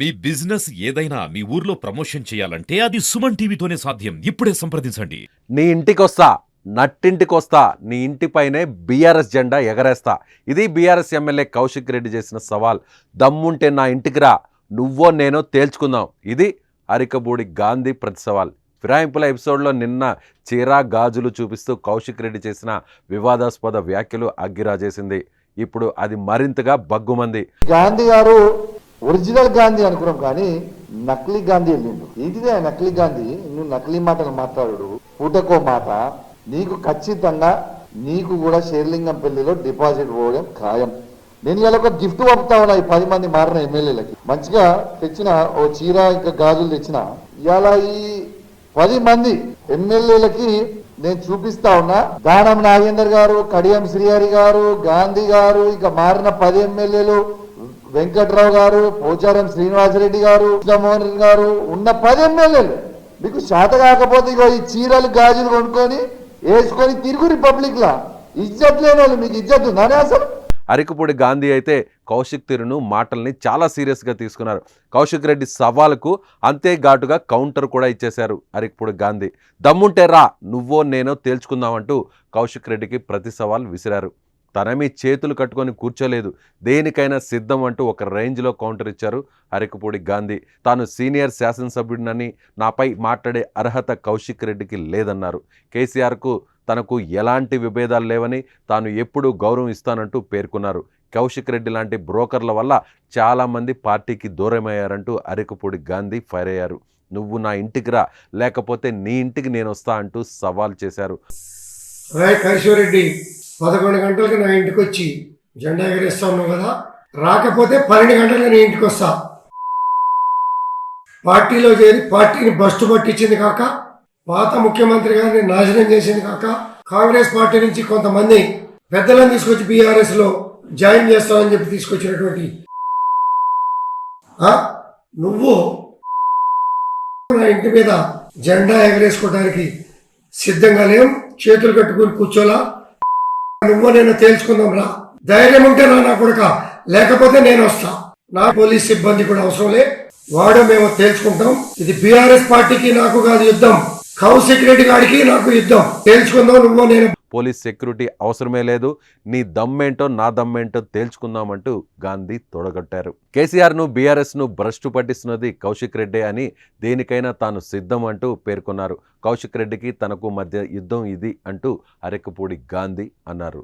మీ business ఏదైనా మీ ఊర్లో promotion చేయాలంటే అది సుమన్ టీవీతోనే సాధ్యం. ఇప్పుడే సంప్రదించండి. నీ ఇంటికొస్తా, నట్టింటికొస్తా, నీ ఇంటిపైనే బీఆర్ఎస్ జెండా ఎగరేస్తా. ఇది బీఆర్ఎస్ ఎమ్మెల్యే కౌశిక్ రెడ్డి చేసిన సవాల్. దమ్ముంటే నా ఇంటికి రా, నువ్వో నేనో తేల్చుకుందాం. ఇది అరికబూడి గాంధీ ప్రతి సవాల్. ఫిరాయింపుల ఎపిసోడ్లో నిన్న చీరా గాజులు చూపిస్తూ కౌశిక్ రెడ్డి చేసిన వివాదాస్పద వ్యాఖ్యలు అగ్గిరాజేసింది. ఇప్పుడు అది మరింతగా బగ్గుమంది. గాంధీ గారు ఒరిజినల్ గాంధీ అనుకున్నాం కానీ నకిలీ గాంధీ వెళ్ళిండు. ఏంటిదే నకిలీ గాంధీ? నువ్వు నకిలీ మాటలు మాట్లాడు, పూటకో మాట. నీకు ఖచ్చితంగా నీకు కూడా షేర్లింగం పెళ్లిలో డిపాజిట్ పోవడం ఖాయం. నేను ఇలా ఒక గిఫ్ట్ పంపుతా ఉన్నా ఈ 10 మంది మారిన ఎమ్మెల్యేలకి. మంచిగా తెచ్చిన ఓ చీర ఇంకా గాజులు తెచ్చిన ఇలా ఈ 10 మంది ఎమ్మెల్యేలకి నేను చూపిస్తా ఉన్నా. దానం నాగేందర్ గారు, కడియం శ్రీహరి గారు, గాంధీ గారు, ఇక మారిన 10 ఎమ్మెల్యేలు, వెంకట్రావు గారు, పోచారం శ్రీనివాసరెడ్డి గారు, కృష్ణమోహన్ రెడ్డి గారు, ఉన్న 10 ఎమ్మెల్యేలు మీకు శాత కాకపోతే ఇగో ఈ చీరలు గాజులు కొనుక్కొని వేసుకొని తిరుగు రిపబ్లిక్ లా. ఇజ్జత్ లేని వాళ్ళు మీకు ఇజ్జత్ ఉందని అసలు. అరికపూడి గాంధీ అయితే కౌశిక్ తీరును మాటల్ని చాలా సీరియస్గా తీసుకున్నారు. కౌశిక్ రెడ్డి సవాలుకు అంతే ఘాటుగా కౌంటర్ కూడా ఇచ్చేశారు అరికపూడి గాంధీ. దమ్ముంటే రా, నువ్వో నేనో తేల్చుకుందామంటూ కౌశిక్ రెడ్డికి ప్రతి సవాల్ విసిరారు. తనమీ చేతులు కట్టుకొని కూర్చోలేదు, దేనికైనా సిద్ధం అంటూ ఒక రేంజ్లో కౌంటర్ ఇచ్చారు అరికపూడి గాంధీ. తాను సీనియర్ శాసనసభ్యుడినని, నాపై మాట్లాడే అర్హత కౌశిక్ రెడ్డికి లేదన్నారు. కేసీఆర్కు తనకు ఎలాంటి విభేదాలు లేవని, తాను ఎప్పుడూ గౌరవం ఇస్తానంటూ పేర్కొన్నారు. కౌశిక్ రెడ్డి లాంటి బ్రోకర్ల వల్ల చాలామంది పార్టీకి దూరమయ్యారంటూ అరికపూడి గాంధీ ఫైర్ అయ్యారు. నువ్వు నా ఇంటికి రా, లేకపోతే నీ ఇంటికి నేను వస్తా అంటూ సవాల్ చేశారు. కైశ్వరెడ్డి 11 గంటలకు నా ఇంటికి వచ్చి జెండా ఎగరేస్తా ఉన్నావు కదా, రాకపోతే 12 గంటలకు నీ ఇంటికి వస్తా. పార్టీలో చేరి పార్టీని బస్టు పట్టించింది కాక, పాత ముఖ్యమంత్రి గారిని నాశనం చేసింది కాక, కాంగ్రెస్ పార్టీ నుంచి కొంతమంది పెద్దలను తీసుకొచ్చి బీఆర్ఎస్ లో జాయిన్ చేస్తామని చెప్పి తీసుకొచ్చినటువంటి నువ్వు నా ఇంటి మీద జెండా ఎగరేసుకోవడానికి సిద్ధంగా లేవు. చేతులు కట్టుకుని కూర్చోలా, నువ్వు నేను తేల్చుకుందాం రా. ధైర్యం ఉంటే నా కొడుక, లేకపోతే నేను వస్తా. నా పోలీస్ సిబ్బంది కూడా అవసరం లే, వాడు మేము తేల్చుకుంటాం. ఇది బీఆర్ఎస్ పార్టీకి నాకు కాదు యుద్ధం, కౌశిక్ రెడ్డి గారికి నాకు యుద్ధం. తేల్చుకుందాం, నువ్వు నేను. పోలీస్ సెక్యూరిటీ అవసరమే లేదు, నీ దమ్మేంటో నా దమ్మేంటో తేల్చుకుందామంటూ గాంధీ తొడగొట్టారు. కేసీఆర్ను బీఆర్ఎస్ను భ్రష్టు పట్టిస్తున్నది కౌశిక్ రెడ్డే అని, దేనికైనా తాను సిద్ధం అంటూ పేర్కొన్నారు. కౌశిక్ రెడ్డికి తనకు మధ్య యుద్ధం ఇది అంటూ అరికపూడి గాంధీ అన్నారు.